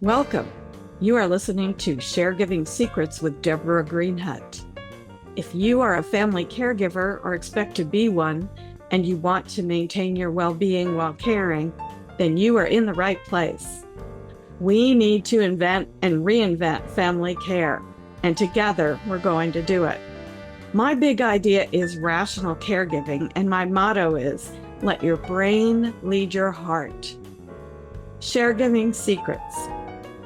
Welcome. You are listening to Sharegiving Secrets with Deborah Greenhut. If you are a family caregiver or expect to be one, and you want to maintain your well-being while caring, then you are in the right place. We need to invent and reinvent family care, and together we're going to do it. My big idea is rational caregiving, and my motto is, let your brain lead your heart. Sharegiving Secrets,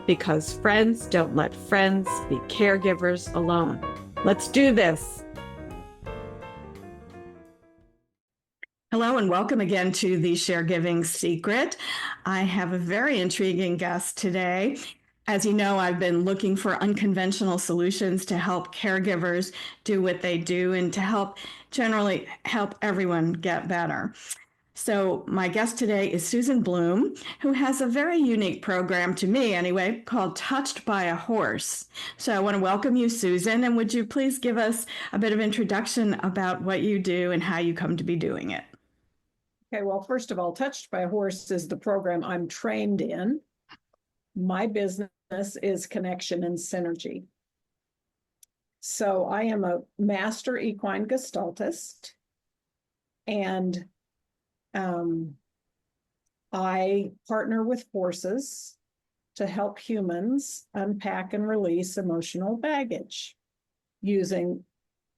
because friends don't let friends be caregivers alone. Let's do this. Hello and welcome again to the Sharegiving Secret. I have a very intriguing guest today. As you know, I've been looking for unconventional solutions to help caregivers do what they do and to generally help everyone get better. So my guest today is Susan Bloom, who has a very unique program, to me anyway, called Touched by a Horse. So I want to welcome you, Susan, and would you please give us a bit of introduction about what you do and how you come to be doing it? Okay, well, first of all, Touched by a Horse is the program I'm trained in. My business is connection and synergy. So I am a master equine gestaltist, and I partner with horses to help humans unpack and release emotional baggage using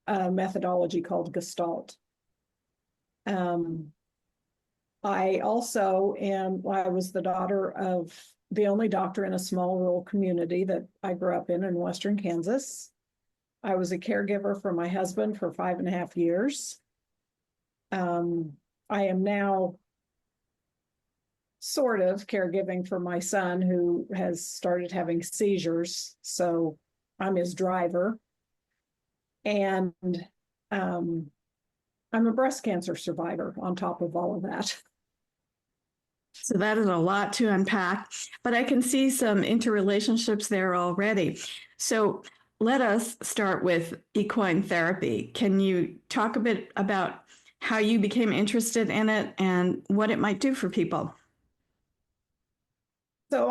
a methodology called Gestalt. I was the daughter of the only doctor in a small rural community that I grew up in Western Kansas. I was a caregiver for my husband for 5.5 years. I am now sort of caregiving for my son who has started having seizures. So I'm his driver. And I'm a breast cancer survivor on top of all of that. So that is a lot to unpack, but I can see some interrelationships there already. So let us start with equine therapy. Can you talk a bit about how you became interested in it and what it might do for people? So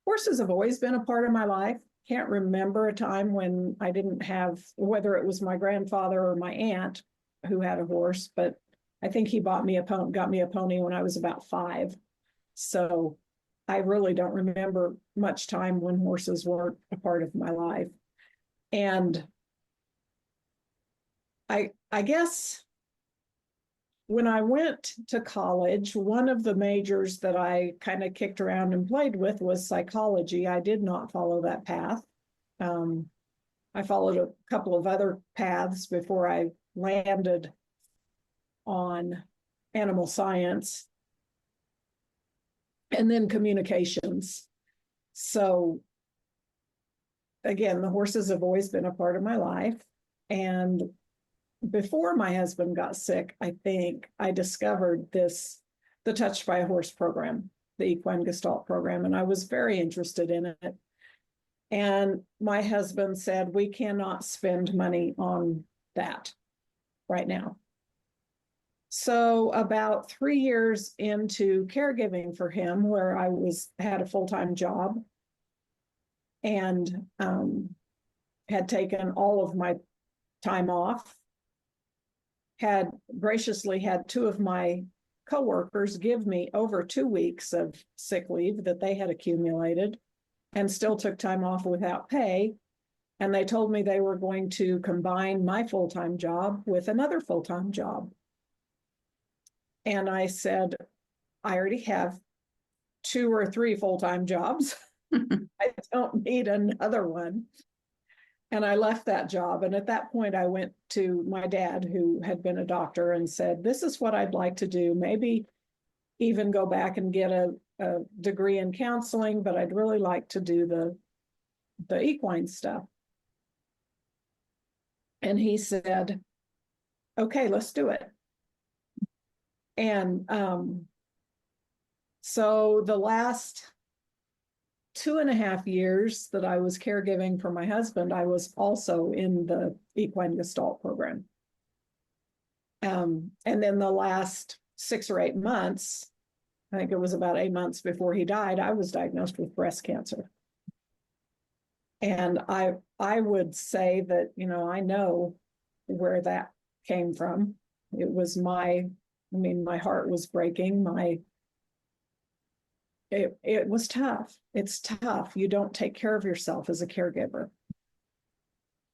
horses have always been a part of my life. Can't remember a time when I didn't have, whether it was my grandfather or my aunt who had a horse, but I think he got me a pony when I was about 5. So I really don't remember much time when horses weren't a part of my life. And I guess when I went to college, one of the majors that I kind of kicked around and played with was psychology. I did not follow that path. I followed a couple of other paths before I landed on animal science and then communications. So again, the horses have always been a part of my life. And before my husband got sick, I think I discovered the Touched by a Horse program, the Equine Gestalt program, and I was very interested in it. And my husband said, we cannot spend money on that right now. So about 3 years into caregiving for him, where I had a full-time job and had taken all of my time off, had graciously had 2 of my coworkers give me over 2 weeks of sick leave that they had accumulated and still took time off without pay. And they told me they were going to combine my full-time job with another full-time job. And I said, I already have 2 or 3 full-time jobs. I don't need another one. And I left that job. And at that point, I went to my dad, who had been a doctor, and said, this is what I'd like to do. Maybe even go back and get a degree in counseling, but I'd really like to do the equine stuff. And he said, okay, let's do it. And so the last 2.5 years that I was caregiving for my husband, I was also in the Equine Gestalt program. And then the last 6 or 8 months, I think it was about 8 months before he died, I was diagnosed with breast cancer. And I would say that, I know where that came from. It was my heart was breaking. It was tough. It's tough. You don't take care of yourself as a caregiver.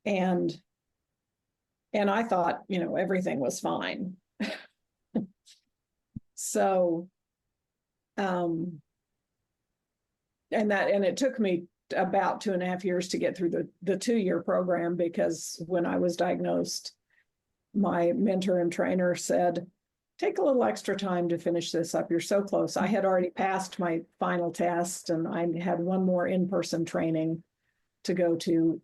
And I thought, everything was fine. So, and it took me about 2.5 years to get through the 2-year program, because when I was diagnosed, my mentor and trainer said, take a little extra time to finish this up. You're so close. I had already passed my final test, and I had one more in-person training to go to,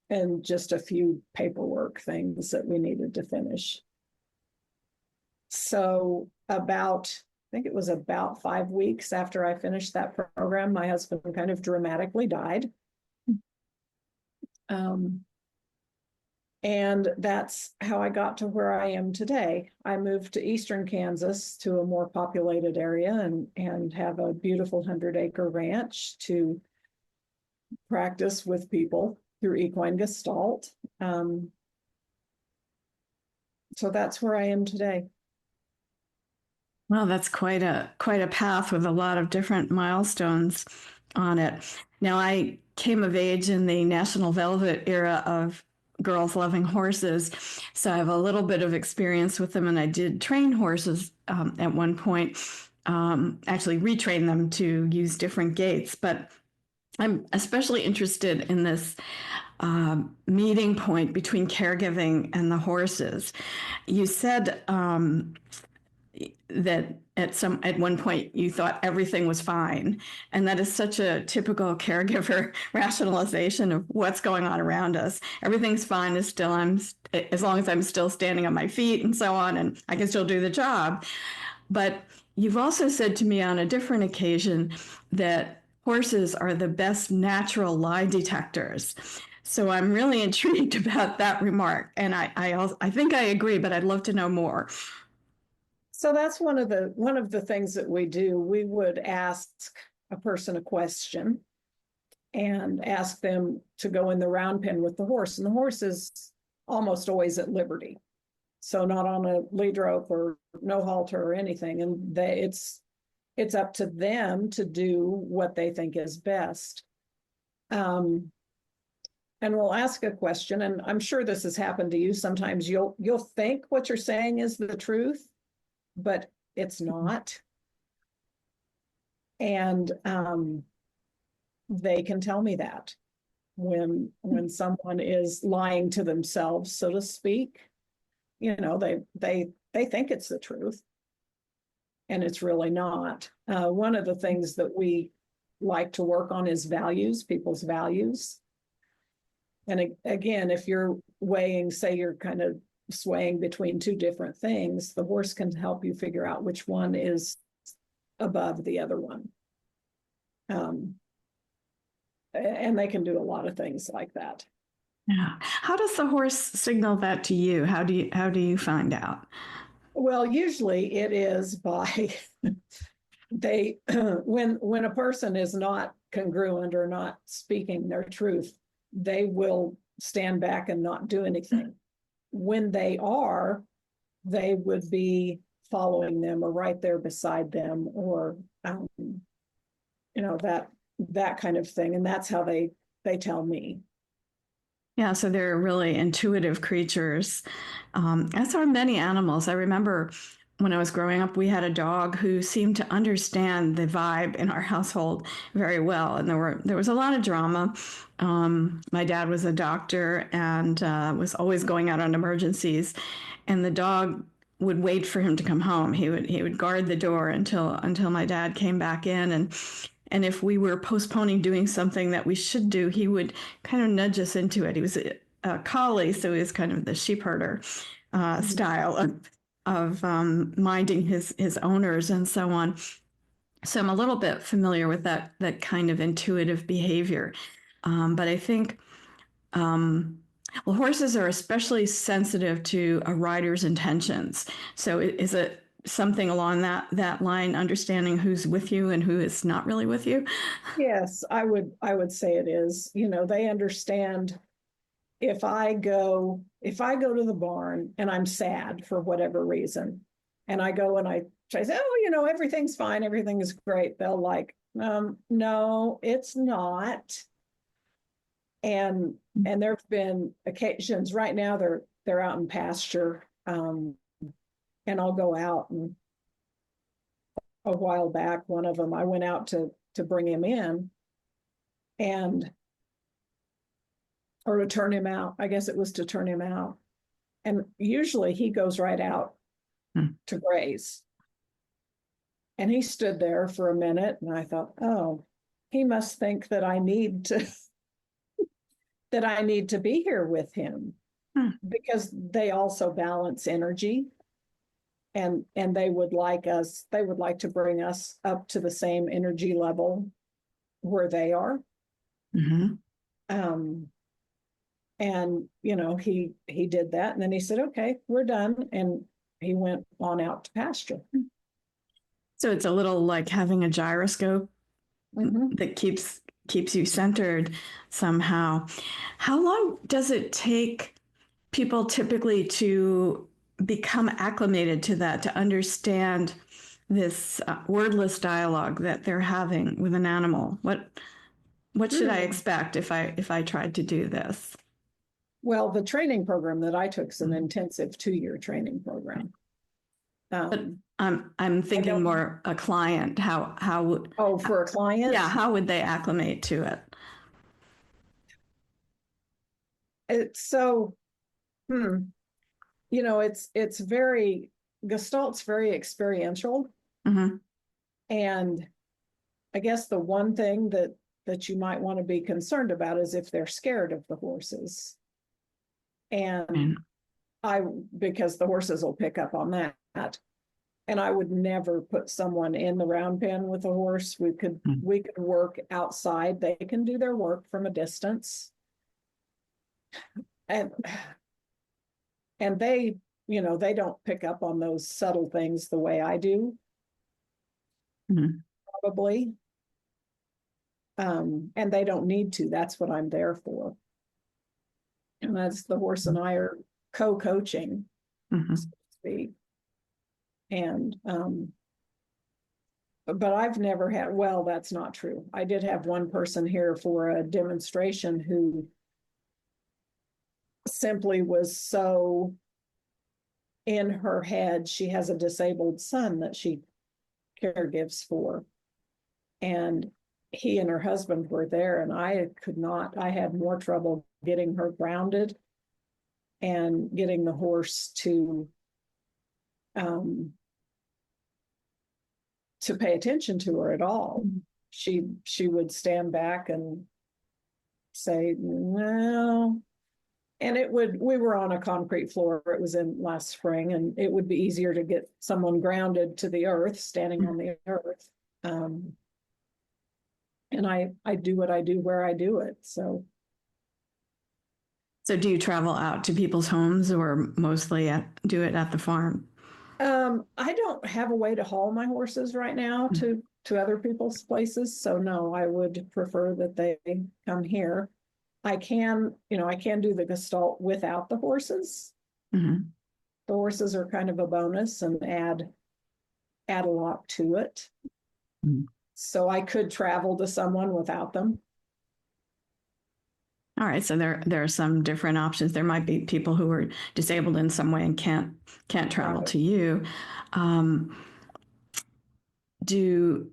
and just a few paperwork things that we needed to finish. So I think it was about 5 weeks after I finished that program, my husband kind of dramatically died. And that's how I got to where I am today. I moved to eastern Kansas, to a more populated area, and have a beautiful 100-acre ranch to practice with people through equine gestalt. So that's where I am today. Well, that's quite a path with a lot of different milestones on it. Now, I came of age in the National Velvet era of girls loving horses, so I have a little bit of experience with them, and I did train horses at one point, actually retrain them to use different gaits. But I'm especially interested in this meeting point between caregiving and the horses. You said that at one point you thought everything was fine, and that is such a typical caregiver rationalization of what's going on around us. Everything's fine as long as I'm still standing on my feet and so on, and I can still do the job. But you've also said to me on a different occasion that horses are the best natural lie detectors. So I'm really intrigued about that remark, and I think I agree, but I'd love to know more. So that's one of the things that we do. We would ask a person a question and ask them to go in the round pen with the horse. And the horse is almost always at liberty. So not on a lead rope or no halter or anything. And it's up to them to do what they think is best. And we'll ask a question, and I'm sure this has happened to you. Sometimes you'll think what you're saying is the truth, but it's not. And they can tell me that when someone is lying to themselves, so to speak. They think it's the truth, and it's really not. One of the things that we like to work on is values, people's values. And again, if you're weighing, say you're kind of swaying between two different things, the horse can help you figure out which one is above the other one. And they can do a lot of things like that. Yeah. How does the horse signal that to you? How do you find out? Well, usually it is by when a person is not congruent or not speaking their truth, they will stand back and not do anything. When they are, they would be following them or right there beside them, or that kind of thing. And that's how they tell me. Yeah, so they're really intuitive creatures, as are many animals. I remember when I was growing up, we had a dog who seemed to understand the vibe in our household very well, and there was a lot of drama. My dad was a doctor and was always going out on emergencies, and the dog would wait for him to come home. He would guard the door until my dad came back in, and if we were postponing doing something that we should do, he would kind of nudge us into it. He was a collie, so he was kind of the sheep herder style of minding his owners and so on. So I'm a little bit familiar with that kind of intuitive behavior. But I think, horses are especially sensitive to a rider's intentions. So is it something along that line, understanding who's with you and who is not really with you? Yes, I would say it is. They understand if I go to the barn and I'm sad for whatever reason, and I go and I try to say, oh, everything's fine, everything is great. They'll like, no, it's not. And there've been occasions right now they're out in pasture, and I'll go out, and a while back, one of them, I went out to bring him in and or to turn him out. I guess it was to turn him out. And usually he goes right out to graze. And he stood there for a minute, and I thought, oh, he must think that I need to that I need to be here with him, because they also balance energy, and they would like to bring us up to the same energy level where they are. Mm-hmm. And he did that, and then he said, okay, we're done, and he went on out to pasture. So it's a little like having a gyroscope that keeps you centered somehow. How long does it take people typically to become acclimated to that, to understand this wordless dialogue that they're having with an animal? What should I expect if I tried to do this? Well, the training program that I took is an intensive 2-year training program. But I'm thinking more a client. How would for a client? Yeah, how would they acclimate to it? It's so, it's very, Gestalt's very experiential. Mm-hmm. And I guess the one thing that you might want to be concerned about is if they're scared of the horses. And because the horses will pick up on that. And I would never put someone in the round pen with a horse. We could work outside. They can do their work from a distance. And they, they don't pick up on those subtle things the way I do. Probably. And they don't need to. That's what I'm there for. And that's the horse and I are co-coaching, so to speak. And but I've never had, well, that's not true. I did have one person here for a demonstration who simply was so in her head. She has a disabled son that she caregives for, and he and her husband were there, and I had more trouble getting her grounded and getting the horse to pay attention to her at all. She would stand back and say, no. And we were on a concrete floor. It was in last spring, and it would be easier to get someone grounded to the earth, standing on the earth. And I do what I do where I do it. So do you travel out to people's homes, or mostly do it at the farm? I don't have a way to haul my horses right now to other people's places. So no, I would prefer that they come here. I can do the Gestalt without the horses. The horses are kind of a bonus and add a lot to it. So I could travel to someone without them. All right, so there are some different options. There might be people who are disabled in some way and can't travel to you. Do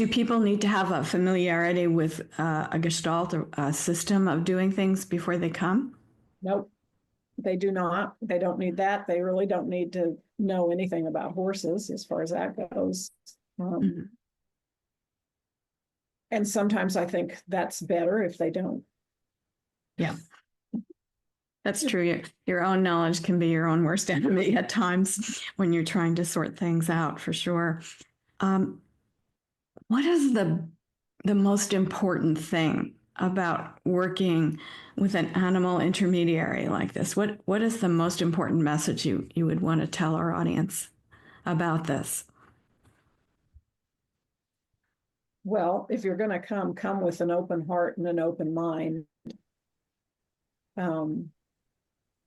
people need to have a familiarity with a Gestalt or a system of doing things before they come? Nope, they do not. They don't need that. They really don't need to know anything about horses as far as that goes. And sometimes I think that's better if they don't. Yeah, that's true. Your own knowledge can be your own worst enemy at times when you're trying to sort things out, for sure. What is the most important thing about working with an animal intermediary like this? What is the most important message you would want to tell our audience about this? Well, if you're going to come with an open heart and an open mind.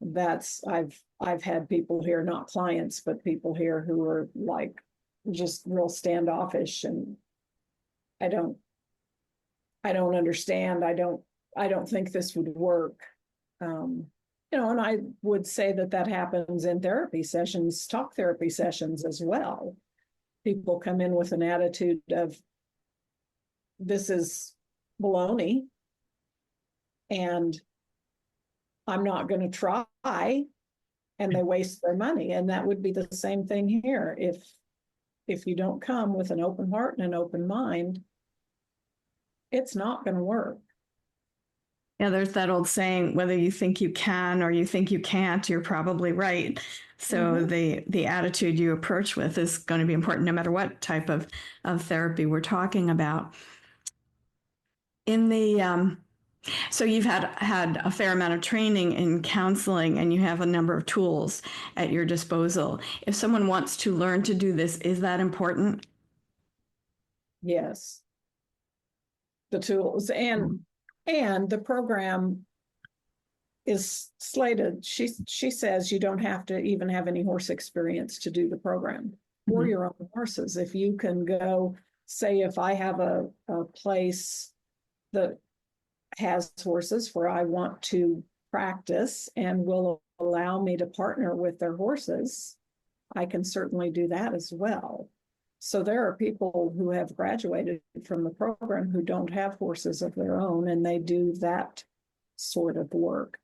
That's I've had people here, not clients, but people here who are like just real standoffish, and I don't understand. I don't think this would work. And I would say that happens in therapy sessions, talk therapy sessions as well. People come in with an attitude of, this is baloney, and I'm not going to try, and they waste their money. And that would be the same thing here. If you don't come with an open heart and an open mind, it's not going to work. Yeah, there's that old saying, whether you think you can or you think you can't, you're probably right. So the attitude you approach with is going to be important no matter what type of therapy we're talking about. In the so you've had a fair amount of training in counseling, and you have a number of tools at your disposal. If someone wants to learn to do this, is that important? Yes. The tools and the program is slated. She says you don't have to even have any horse experience to do the program for your own horses. If you can go, say, if I have a place that has horses where I want to practice and will allow me to partner with their horses, I can certainly do that as well. So there are people who have graduated from the program who don't have horses of their own, and they do that sort of work.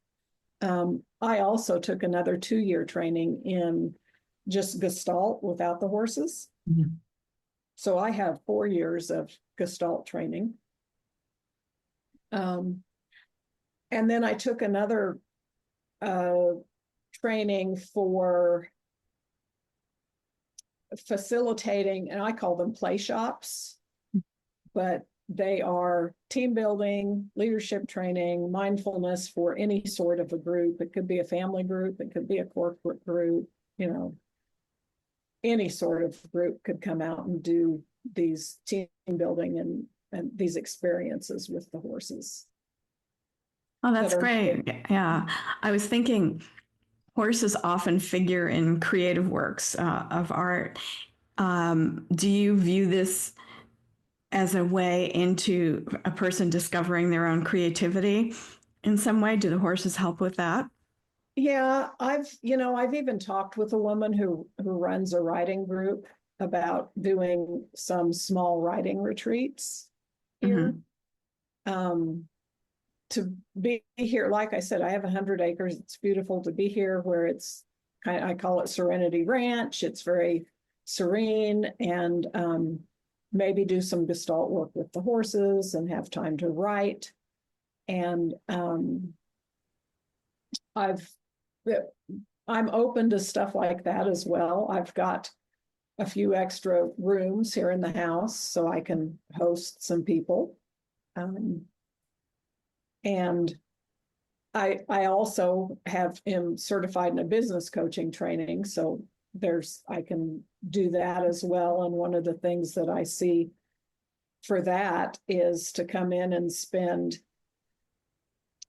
I also took another 2-year training in just Gestalt without the horses. Mm-hmm. So I have 4 years of Gestalt training. And then I took another training for facilitating, and I call them play shops, but they are team building, leadership training, mindfulness for any sort of a group. It could be a family group, it could be a corporate group, any sort of group could come out and do these team building and these experiences with the horses. Oh, that's great. Yeah. I was thinking horses often figure in creative works of art. Do you view this as a way into a person discovering their own creativity in some way? Do the horses help with that? Yeah, I've even talked with a woman who runs a writing group about doing some small writing retreats here. To be here, like I said, I have 100 acres. It's beautiful to be here, where it's I call it Serenity Ranch. It's very serene, and maybe do some Gestalt work with the horses and have time to write. And I'm open to stuff like that as well. I've got a few extra rooms here in the house so I can host some people. And I also am certified in a business coaching training, so I can do that as well. And one of the things that I see for that is to come in and spend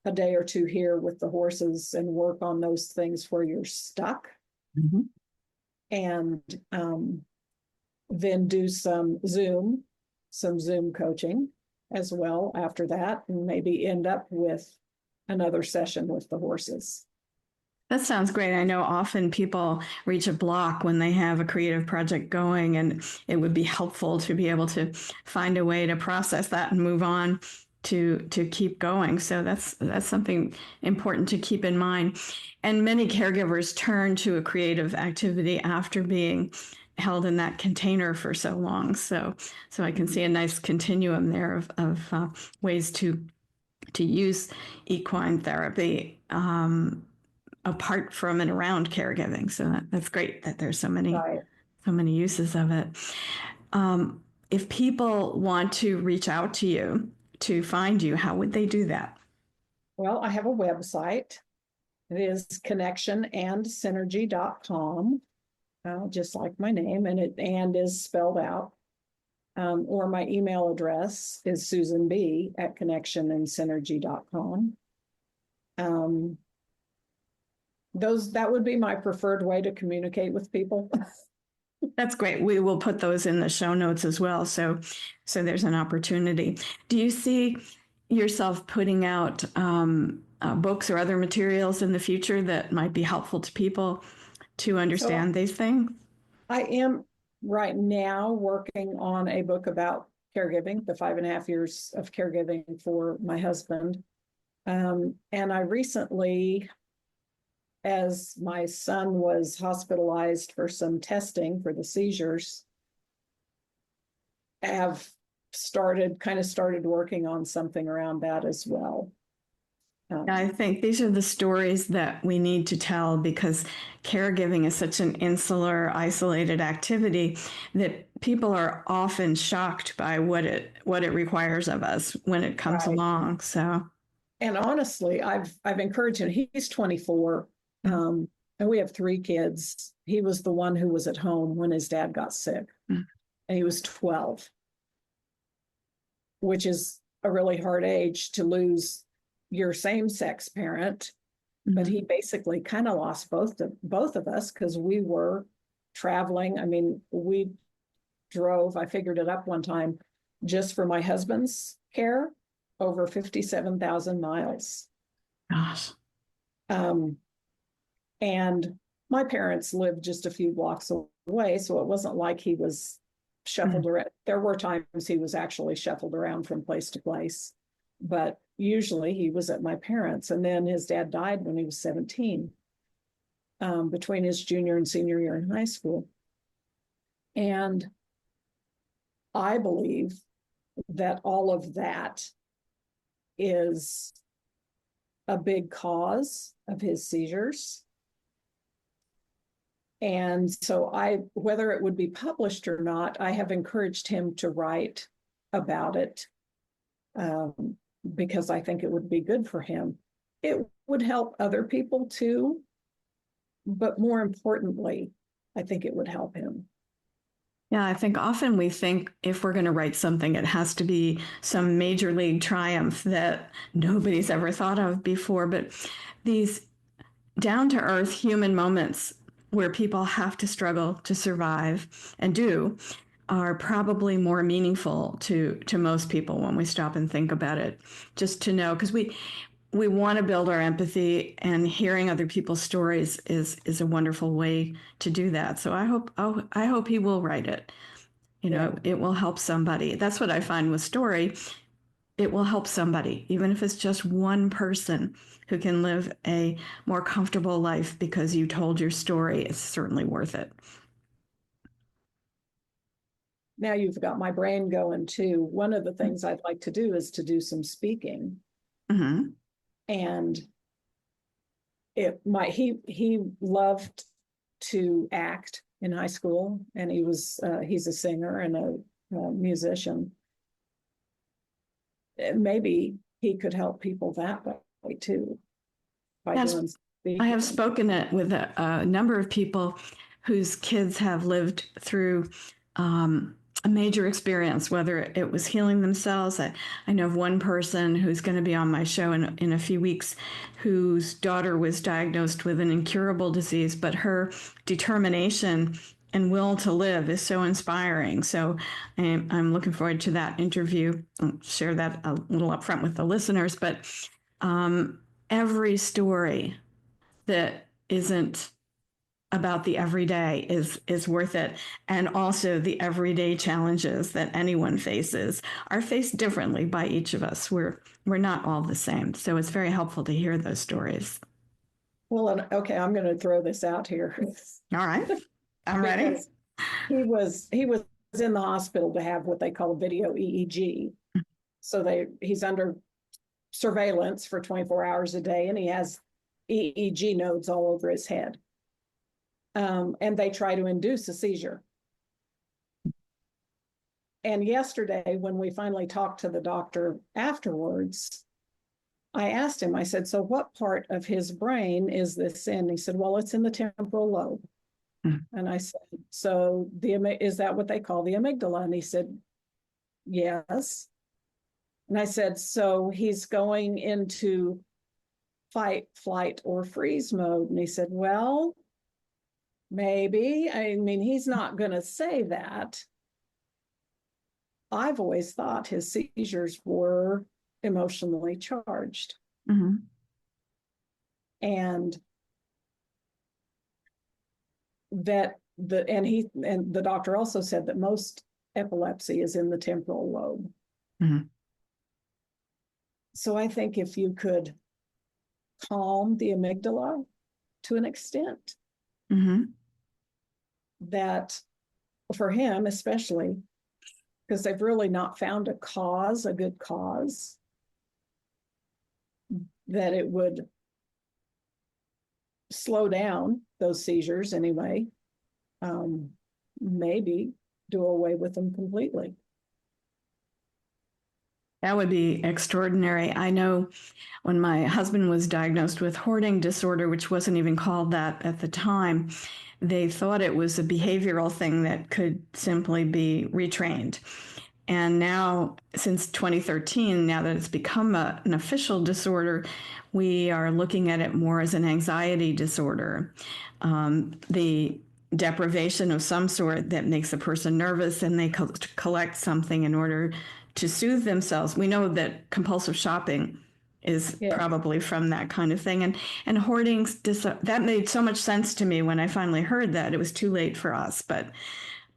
a day or two here with the horses and work on those things where you're stuck. Mm-hmm. And then do some Zoom coaching as well after that, and maybe end up with another session with the horses. That sounds great. I know often people reach a block when they have a creative project going, and it would be helpful to be able to find a way to process that and move on to keep going. So that's something important to keep in mind. And many caregivers turn to a creative activity after being held in that container for so long. So I can see a nice continuum there of ways to use equine therapy apart from and around caregiving. So that's great that there's so many uses of it. If people want to reach out to you to find you, how would they do that? Well, I have a website. It is connectionandsynergy.com. just like my name, and is spelled out. Or my email address is susanb@connectionandsynergy.com. That would be my preferred way to communicate with people. That's great. We will put those in the show notes as well. So there's an opportunity. Do you see yourself putting out books or other materials in the future that might be helpful to people to understand these things? I am right now working on a book about caregiving, the 5.5 years of caregiving for my husband. And I recently, as my son was hospitalized for some testing for the seizures, have started working on something around that as well. I think these are the stories that we need to tell because caregiving is such an insular, isolated activity that people are often shocked by what it requires of us when it comes Right. along. So, And honestly, I've encouraged him. He's 24, and we have 3 kids. He was the one who was at home when his dad got sick, and he was 12, which is a really hard age to lose your same-sex parent. But he basically kind of lost both of us because we were traveling. I mean, we drove, I figured it up one time, just for my husband's care, over 57,000 miles. gosh. And my parents lived just a few blocks away, so it wasn't like he was shuffled around. There were times he was actually shuffled around from place to place, but usually he was at my parents'. And then his dad died when he was 17, between his junior and senior year in high school. And I believe that all of that is a big cause of his seizures. And so whether it would be published or not, I have encouraged him to write about it, because I think it would be good for him. It would help other people too, but more importantly, I think it would help him. Yeah, I think often we think if we're going to write something, it has to be some major league triumph that nobody's ever thought of before. But these down to earth human moments where people have to struggle to survive and do are probably more meaningful to most people when we stop and think about it. Just to know, because we want to build our empathy, and hearing other people's stories is a wonderful way to do that. So I hope he will write it. You know, it will help somebody. That's what I find with story. It will help somebody, even if it's just one person who can live a more comfortable life because you told your story. It's certainly worth it. Now you've got my brain going too. One of the things I'd like to do is to do some speaking. Mm-hmm. And he loved to act in high school, and he's a singer and a musician. Maybe he could help people that way too, by doing speaking. I have spoken with a number of people whose kids have lived through a major experience, whether it was healing themselves. I know of one person who's going to be on my show in a few weeks, whose daughter was diagnosed with an incurable disease, but her determination and will to live is so inspiring. So I'm looking forward to that interview. I'll share that a little up front with the listeners, but every story that isn't about the everyday is worth it. And also the everyday challenges that anyone faces are faced differently by each of us. We're not all the same. So it's very helpful to hear those stories. Well, okay, I'm going to throw this out here. All right. I'm ready. He was in the hospital to have what they call a video EEG. So he's under surveillance for 24 hours a day, and he has EEG nodes all over his head. And they try to induce a seizure. And yesterday, when we finally talked to the doctor afterwards, I asked him, I said, so what part of his brain is this in? He said, well, it's in the temporal lobe. Mm. And I said, so is that what they call the amygdala? And he said, yes. And I said, so he's going into fight, flight, or freeze mode. And he said, well, maybe. I mean, he's not going to say that. I've always thought his seizures were emotionally charged. Mm-hmm. And that the doctor also said that most epilepsy is in the temporal lobe. Mm-hmm. So I think if you could calm the amygdala to an extent, Mm-hmm. that for him especially, because they've really not found a good cause, that it would slow down those seizures anyway, maybe do away with them completely. That would be extraordinary. I know when my husband was diagnosed with hoarding disorder, which wasn't even called that at the time, they thought it was a behavioral thing that could simply be retrained. And now, since 2013, now that it's become an official disorder, we are looking at it more as an anxiety disorder. The deprivation of some sort that makes a person nervous, and they collect something in order to soothe themselves. We know that compulsive shopping is probably from that kind of thing. And hoarding, that made so much sense to me when I finally heard that. It was too late for us, but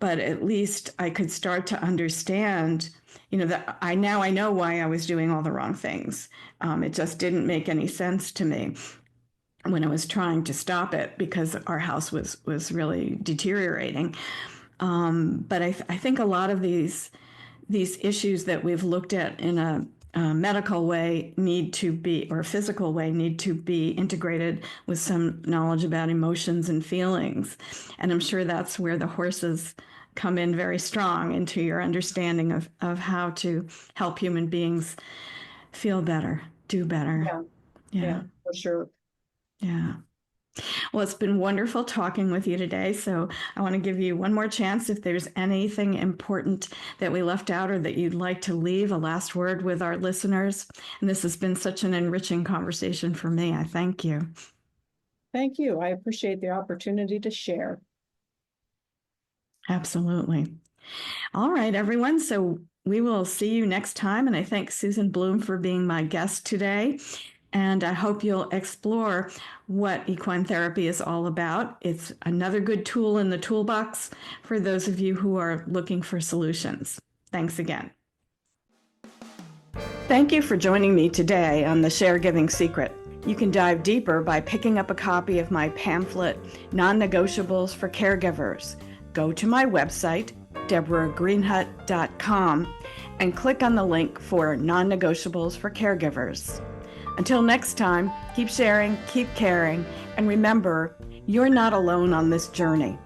at least I could start to understand, that I know why I was doing all the wrong things. It just didn't make any sense to me when I was trying to stop it, because our house was really deteriorating. But I think a lot of these issues that we've looked at in a medical way or physical way need to be integrated with some knowledge about emotions and feelings. And I'm sure that's where the horses come in very strong into your understanding of how to help human beings feel better, do better. Yeah, for sure. Yeah. Well, it's been wonderful talking with you today. So I want to give you one more chance if there's anything important that we left out or that you'd like to leave a last word with our listeners. And this has been such an enriching conversation for me. I thank you. Thank you. I appreciate the opportunity to share. Absolutely. All right, everyone. So we will see you next time. And I thank Susan Bloom for being my guest today. And I hope you'll explore what equine therapy is all about. It's another good tool in the toolbox for those of you who are looking for solutions. Thanks again. Thank you for joining me today on The Share Giving Secret. You can dive deeper by picking up a copy of my pamphlet, Non-Negotiables for Caregivers. Go to my website, DeborahGreenhut.com, and click on the link for Non-Negotiables for Caregivers. Until next time, keep sharing, keep caring, and remember, you're not alone on this journey.